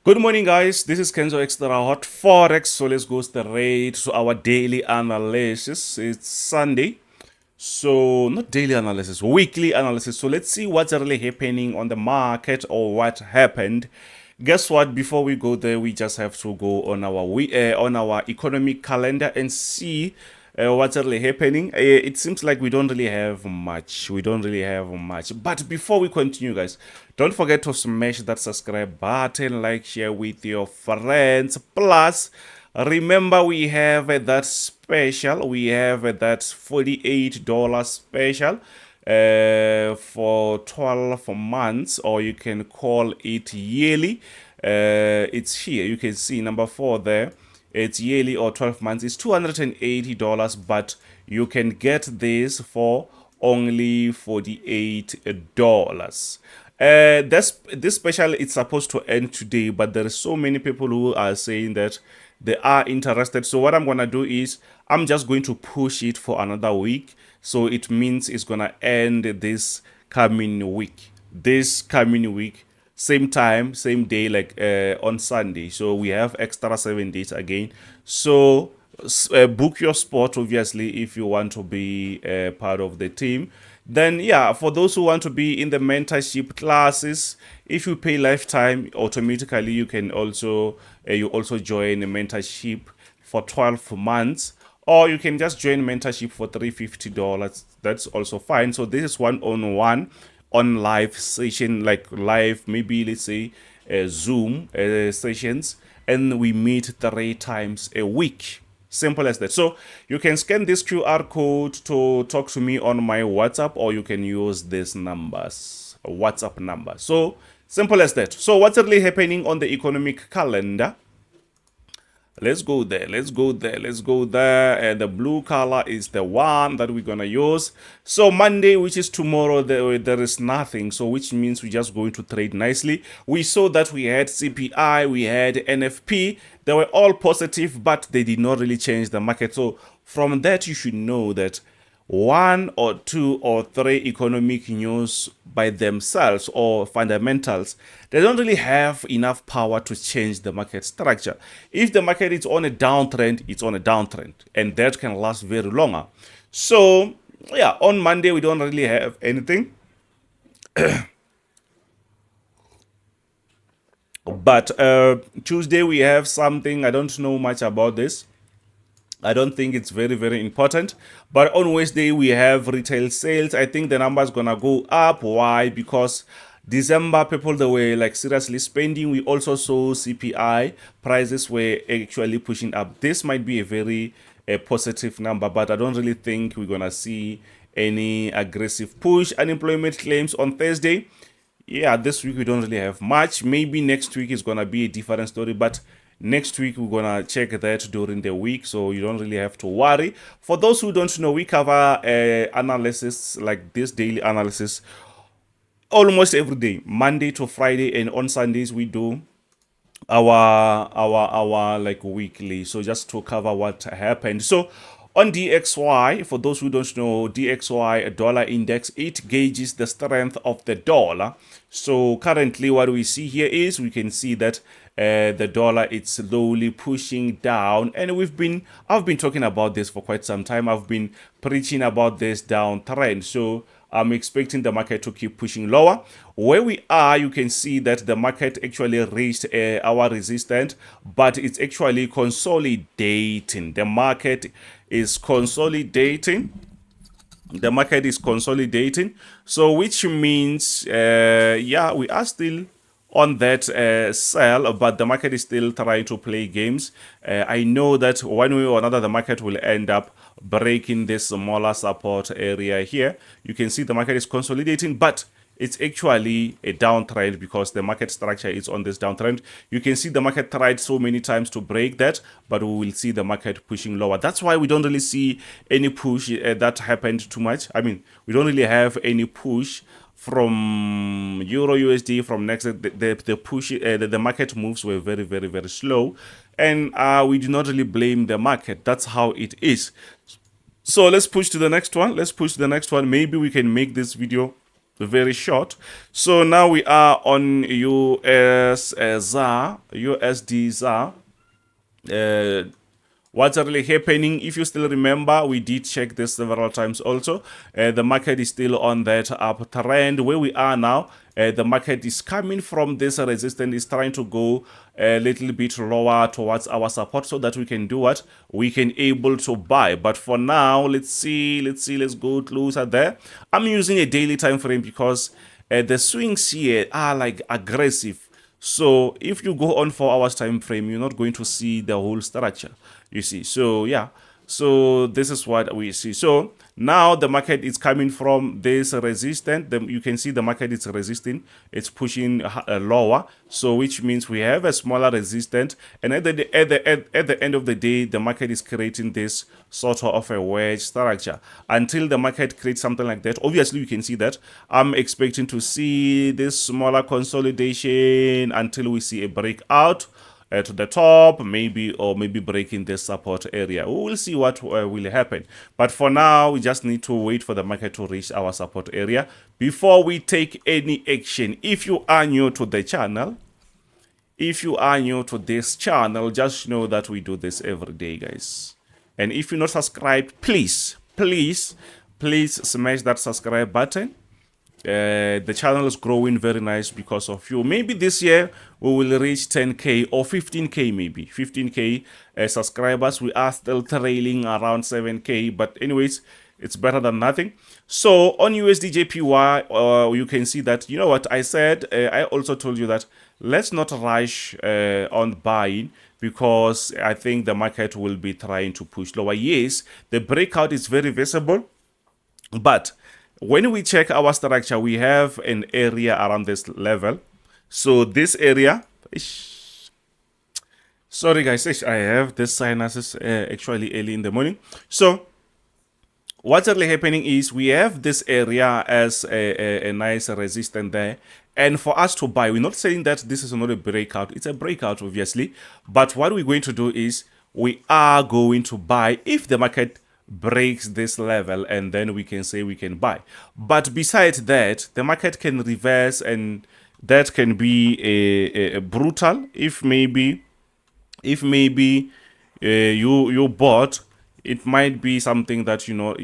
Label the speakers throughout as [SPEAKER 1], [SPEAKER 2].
[SPEAKER 1] Good morning, guys. This is Kenzo Xtrahot Forex. So let's go straight to our daily analysis. It's Sunday. So, not daily analysis, weekly analysis. So, let's see what's really happening on the market or what happened. Guess what? Before we go there, we just have to go on our economic calendar and see what's really happening. It seems like we don't really have much. But before we continue, guys, don't forget to smash that subscribe button, like, share with your friends. Plus, remember, we have that special. We have that $48 special for 12 months, or you can call it yearly. It's here. You can see number 4 there. It's yearly or 12 months. It's $280, but you can get this for only $48. This special it's supposed to end today, but there is so many people who are saying that they are interested. So what I'm gonna do is I'm just going to push it for another week. So it means it's gonna end this coming week. Same time, same day, like on Sunday. So we have extra 7 days again. So book your spot, obviously, if you want to be part of the team. Then, yeah, for those who want to be in the mentorship classes, if you pay lifetime, automatically you can also join a mentorship for 12 months, or you can just join mentorship for $350. That's also fine. So this is one-on-one on live session, like live, maybe let's say Zoom sessions, and we meet 3 times a week. Simple as that. So you can scan this QR code to talk to me on my WhatsApp, or you can use this WhatsApp number. So simple as that. So what's really happening on the economic calendar? Let's go there. And the blue color is the one that we're gonna use. So Monday, which is tomorrow, there is nothing. So which means we're just going to trade nicely. We saw that we had CPI, we had NFP. They were all positive, but they did not really change the market. So from that, you should know that 1 or 2 or 3 economic news by themselves or fundamentals, they don't really have enough power to change the market structure. If the market is on a downtrend, it's on a downtrend, and that can last very longer. So yeah, on Monday we don't really have anything. But Tuesday we have something. I don't know much about this. I don't think it's very, very important. But on Wednesday, we have retail sales. I think the number is going to go up. Why? Because December, people, they were like seriously spending. We also saw CPI. Prices were actually pushing up. This might be a very positive number, but I don't really think we're going to see any aggressive push. Unemployment claims on Thursday. Yeah, this week we don't really have much. Maybe next week is going to be a different story, but next week, we're going to check that during the week, so you don't really have to worry. For those who don't know, we cover analysis like this daily analysis almost every day, Monday to Friday, and on Sundays we do our like weekly. So just to cover what happened. So on DXY, for those who don't know, DXY dollar index, it gauges the strength of the dollar. So currently what we see here is we can see that the dollar it's slowly pushing down, and I've been talking about this for quite some time. I've been preaching about this downtrend, so I'm expecting the market to keep pushing lower. Where we are, you can see that the market actually reached our resistance, but it's actually consolidating. The market is consolidating. So which means yeah, we are still on that sell, but the market is still trying to play games. I know that one way or another the market will end up breaking this smaller support area here. You can see the market is consolidating, but it's actually a downtrend because the market structure is on this downtrend. You can see the market tried so many times to break that, but we will see the market pushing lower. That's why we don't really see any push that happened too much. I mean, we don't really have any push from Euro USD, from Nasdaq. The push, the market moves were very, very, very slow, and we do not really blame the market. That's how it is. So let's push to the next one. Maybe we can make this video very short. So now we are on USZar, USD ZAR. What's really happening? If you still remember, we did check this several times also. The market is still on that uptrend. Where we are now, the market is coming from this resistance, is trying to go a little bit lower towards our support so that we can do what? We can able to buy. But for now, let's go closer there. I'm using a daily time frame because the swings here are like aggressive. So if you go on 4 hours time frame, you're not going to see the whole structure, you see. So yeah, so this is what we see. So now the market is coming from this resistance. You can see the market is resisting, it's pushing lower, so which means we have a smaller resistance, and at the end of the day, the market is creating this sort of a wedge structure. Until the market creates something like that, obviously you can see that I'm expecting to see this smaller consolidation until we see a breakout to the top, maybe, or maybe breaking this support area. We will see what will happen. But for now, we just need to wait for the market to reach our support area before we take any action. If you are new to the channel, if you are new to this channel, just know that we do this every day, guys. And if you're not subscribed, please smash that subscribe button. The channel is growing very nice because of you. Maybe this year we will reach 10k or 15k, maybe 15k subscribers. We are still trailing around 7k, but anyways, it's better than nothing. So on USD/JPY, you can see that, you know what I said, I also told you that let's not rush on buying, because I think the market will be trying to push lower. Yes, the breakout is very visible, but when we check our structure, we have an area around this level. So this area, sorry guys, I have this sinuses actually early in the morning. So what's really happening is we have this area as a nice resistance there. And for us to buy, we're not saying that this is not a breakout. It's a breakout, obviously. But what we're going to do is we are going to buy if the market breaks this level, and then we can say we can buy. But besides that, the market can reverse, and that can be a brutal. If maybe you bought, it might be something that, you know,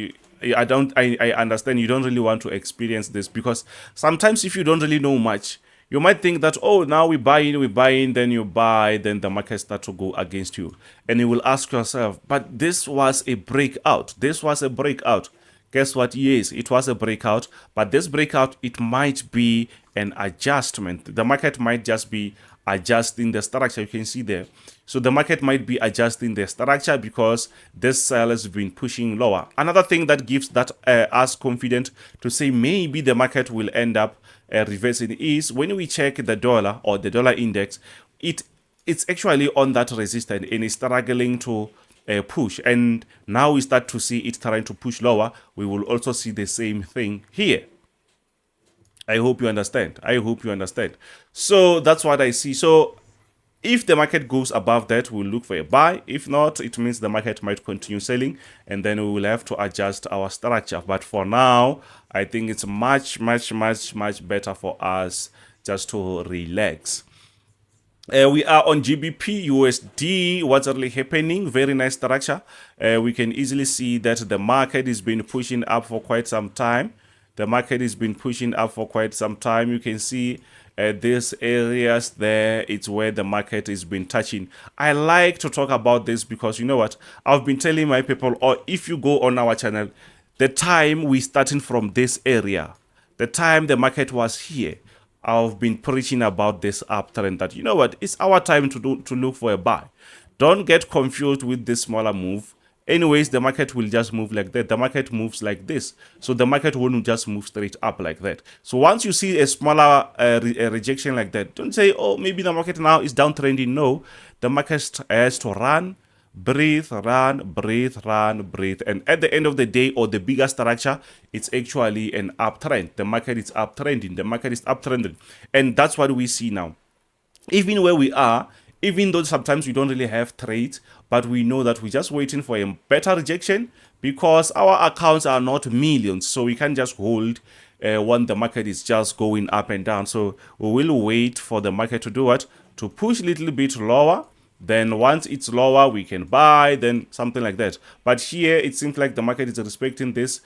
[SPEAKER 1] I understand you don't really want to experience this, because sometimes if you don't really know much, you might think that, oh, now we buy in, then you buy, then the market start to go against you. And you will ask yourself, but this was a breakout. This was a breakout. Guess what? Yes, it was a breakout. But this breakout, it might be an adjustment. The market might just be adjusting the structure. You can see there. So the market might be adjusting the structure because this sell has been pushing lower. Another thing that gives that us confident to say maybe the market will end up reversing is when we check the dollar or the dollar index, it's actually on that resistance and it's struggling to push. And now we start to see it trying to push lower. We will also see the same thing here. I hope you understand. I hope you understand. So that's what I see. So if the market goes above that, we'll look for a buy. If not, it means the market might continue selling, and then we will have to adjust our structure. But for now, I think it's much better for us just to relax. We are on Gbpusd. What's really happening? Very nice structure. We can easily see that the market has been pushing up for quite some time. The market has been pushing up for quite some time. You can see these areas there, it's where the market has been touching. I like to talk about this because, you know what, I've been telling my people, or if you go on our channel, the time we starting from this area, the time the market was here, I've been preaching about this uptrend that, you know what, it's our time to look for a buy. Don't get confused with this smaller move. Anyways, the market will just move like that. The market moves like this. So the market won't just move straight up like that. So once you see a smaller rejection like that, don't say, oh, maybe the market now is downtrending. No, the market has to run, breathe, run, breathe, run, breathe. And at the end of the day, or the bigger structure, it's actually an uptrend. The market is uptrending. The market is uptrending. And that's what we see now. Even where we are, even though sometimes we don't really have trades, but we know that we're just waiting for a better rejection because our accounts are not millions. So we can't just hold when the market is just going up and down. So we will wait for the market to do what? To push a little bit lower. Then once it's lower, we can buy, then something like that. But here, it seems like the market is respecting this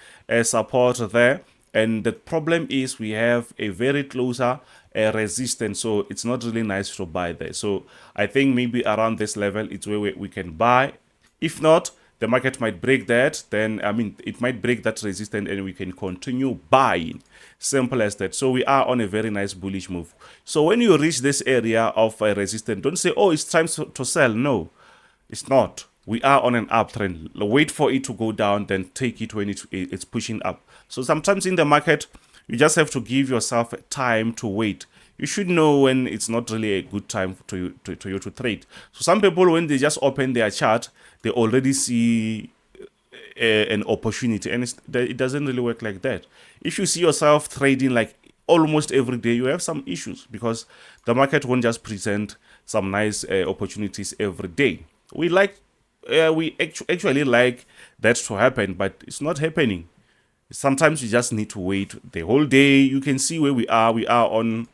[SPEAKER 1] support there. And the problem is we have a very closer resistance. So it's not really nice to buy there. So I think maybe around this level, it's where we can buy. If not, the market might break that. Then, I mean, it might break that resistance and we can continue buying. Simple as that. So we are on a very nice bullish move. So when you reach this area of resistance, don't say, oh, it's time to sell. No, it's not. We are on an uptrend. Wait for it to go down, then take it when it's pushing up. So sometimes in the market, you just have to give yourself time to wait. You should know when it's not really a good time to you to trade. So some people, when they just open their chart, they already see an opportunity, and it doesn't really work like that. If you see yourself trading like almost every day, you have some issues because the market won't just present some nice opportunities every day. We actually like that to happen, but it's not happening. Sometimes you just need to wait the whole day. You can see where we are. We are on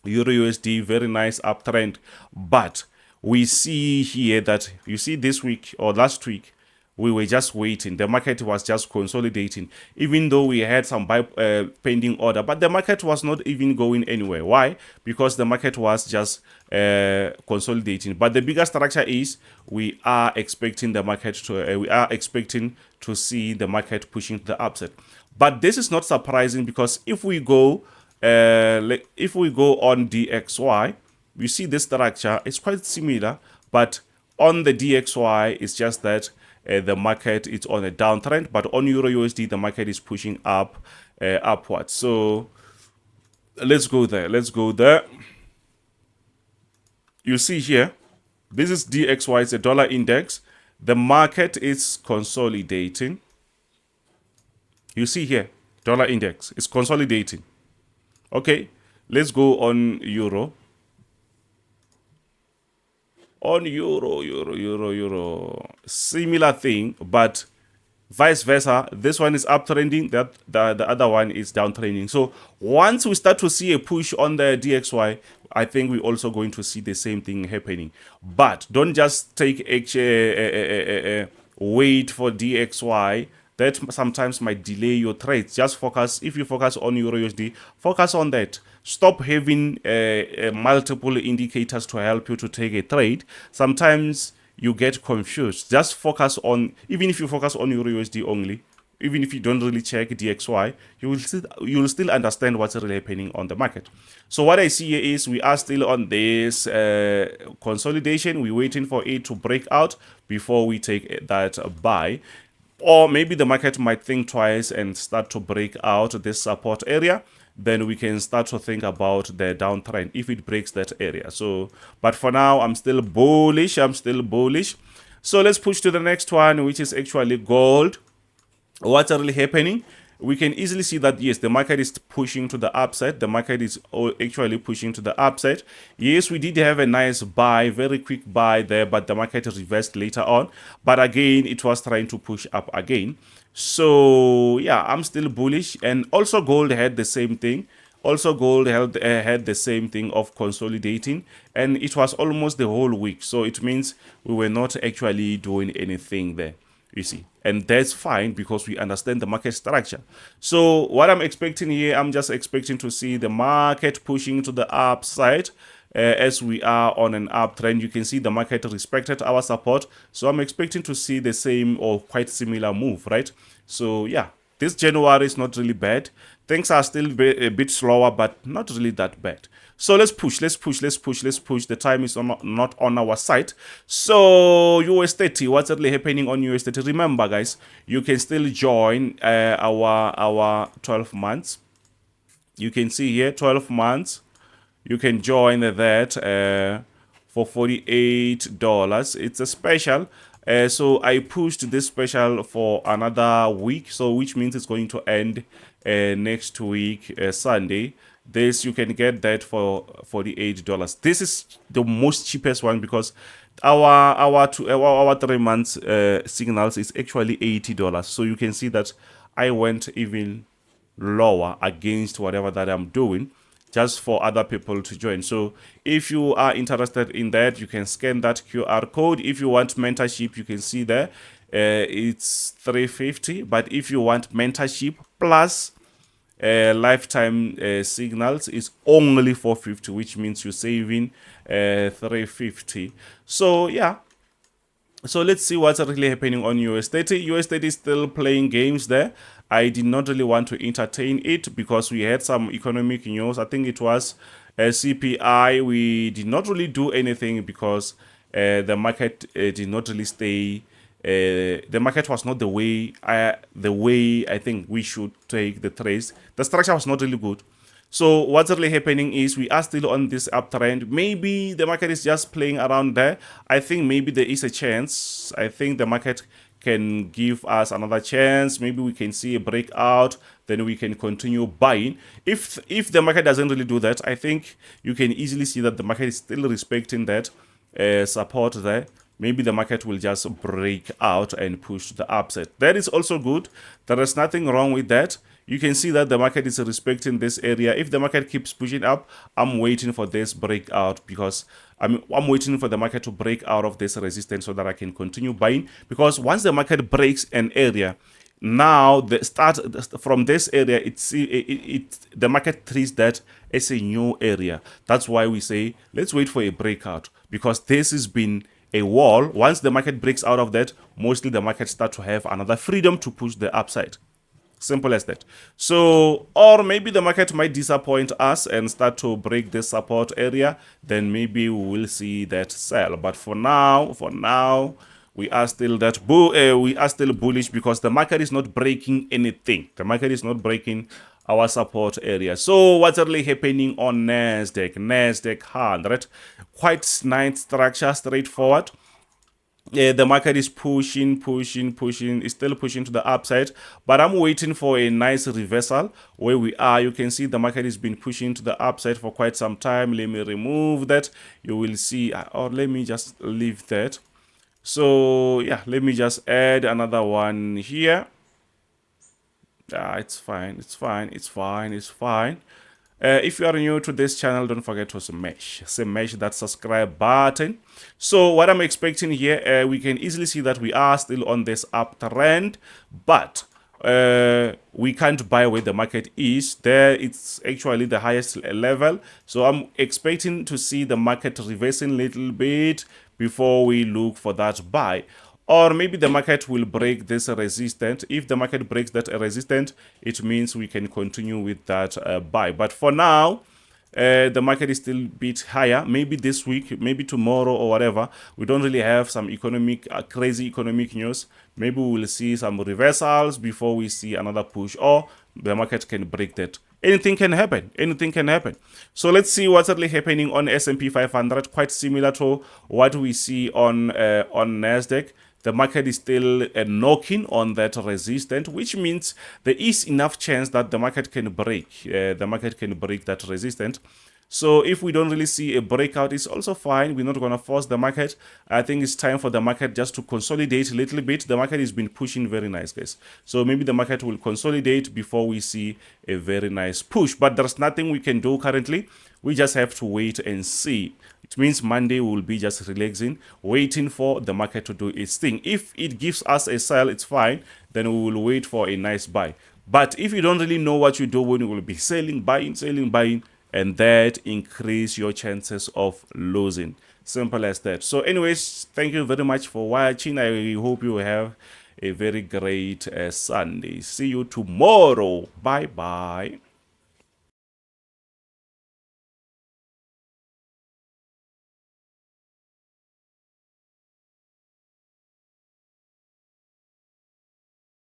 [SPEAKER 1] EURUSD, very nice uptrend, but we see here that you see this week or last week, we were just waiting. The market was just consolidating, even though we had some pending order, but the market was not even going anywhere. Why? Because the market was just consolidating. But the bigger structure is we are expecting the market to see the market pushing to the upside. But this is not surprising because if we go on DXY, you see this structure is quite similar, but on the DXY, it's just that the market is on a downtrend, but on EURUSD, the market is pushing up upwards. So let's go there. You see here, this is DXY, it's a dollar index. The market is consolidating. You see here, dollar index is consolidating. Okay, let's go on euro. On euro, similar thing, but vice versa. This one is uptrending, the other one is downtrending. So once we start to see a push on the DXY, I think we're also going to see the same thing happening. But don't just take wait for DXY. That sometimes might delay your trades. Just focus. If you focus on EURUSD, focus on that. Stop having multiple indicators to help you to take a trade. Sometimes you get confused. Just focus on, even if you focus on EURUSD only, even if you don't really check DXY, you will still understand what's really happening on the market. So what I see here is we are still on this consolidation. We're waiting for it to break out before we take that buy. Or maybe the market might think twice and start to break out this support area. Then we can start to think about the downtrend if it breaks that area. So, but for now, I'm still bullish. So let's push to the next one, which is actually gold. What's really happening? We can easily see that, yes, the market is pushing to the upside. The market is actually pushing to the upside. Yes, we did have a nice buy, very quick buy there, but the market reversed later on. But again, it was trying to push up again. So, yeah, I'm still bullish. And also gold had the same thing. Also gold had the same thing of consolidating. And it was almost the whole week. So it means we were not actually doing anything there. You see, and that's fine because we understand the market structure. So what I'm expecting here, I'm just expecting to see the market pushing to the upside as we are on an uptrend. You can see the market respected our support. So I'm expecting to see the same or quite similar move, right? So yeah, this January is not really bad. Things are still a bit slower, but not really that bad. So let's push. The time is not on our side. So US30, what's really happening on US30? Remember, guys, you can still join our 12 months. You can see here 12 months. You can join that for $48. It's a special. So I pushed this special for another week, so which means it's going to end next week, Sunday. This you can get that for $48. This is the most cheapest one because our 3 months signals is actually $80. So you can see that I went even lower against whatever that I'm doing, just for other people to join. So if you are interested in that, you can scan that QR code. If you want mentorship, you can see there it's 350, but if you want mentorship plus lifetime signals, is only 450, which means you're saving 350. So yeah, so let's see what's really happening on US30. US30 is still playing games there. I did not really want to entertain it because we had some economic news. I think it was CPI. We did not really do anything because the market did not really stay. The market was not the way I think we should take the trades. The structure was not really good. So what's really happening is we are still on this uptrend. Maybe the market is just playing around there. I think maybe there is a chance. I think the market can give us another chance. Maybe we can see a breakout, then we can continue buying. If the market doesn't really do that, I think you can easily see that the market is still respecting that support there. Maybe the market will just break out and push to the upside. That is also good. There is nothing wrong with that. You can see that the market is respecting this area. If the market keeps pushing up, I'm waiting for this breakout because I'm waiting for the market to break out of this resistance so that I can continue buying. Because once the market breaks an area, now the start from this area, the market treats that as a new area. That's why we say let's wait for a breakout, because this has been a wall. Once the market breaks out of that, mostly the market start to have another freedom to push the upside. Simple as that. So, or maybe the market might disappoint us and start to break the support area. Then maybe we will see that sell. But for now, we are still bullish because the market is not breaking anything. The market is not breaking our support area. So what's really happening on Nasdaq? Nasdaq 100, quite nice structure, straightforward. The market is pushing, is still pushing to the upside, but I'm waiting for a nice reversal where we are. You can see the market has been pushing to the upside for quite some time. Let me remove that. You will see, or let me just leave that. So yeah, let me just add another one here. It's fine. If you are new to this channel, don't forget to smash that subscribe button. So what I'm expecting here, we can easily see that we are still on this uptrend, but we can't buy where the market is. There it's actually the highest level, so I'm expecting to see the market reversing a little bit before we look for that buy. Or maybe the market will break this resistance. If the market breaks that resistance, it means we can continue with that buy. But for now, the market is still a bit higher. Maybe this week, maybe tomorrow or whatever. We don't really have some crazy economic news. Maybe we will see some reversals before we see another push, or the market can break that. Anything can happen. So let's see what's really happening on S&P 500. Quite similar to what we see on Nasdaq. The market is still knocking on that resistance, which means there is enough chance that the market can break. That resistance. So if we don't really see a breakout, it's also fine. We're not going to force the market. I think it's time for the market just to consolidate a little bit. The market has been pushing very nice, guys. So maybe the market will consolidate before we see a very nice push. But there's nothing we can do currently. We just have to wait and see. It means Monday we will be just relaxing, waiting for the market to do its thing. If it gives us a sell, it's fine. Then we will wait for a nice buy. But if you don't really know what you're doing, you will be selling, buying, and that increase your chances of losing. Simple as that. So anyways, thank you very much for watching. I hope you have a very great Sunday. See you tomorrow. Bye bye.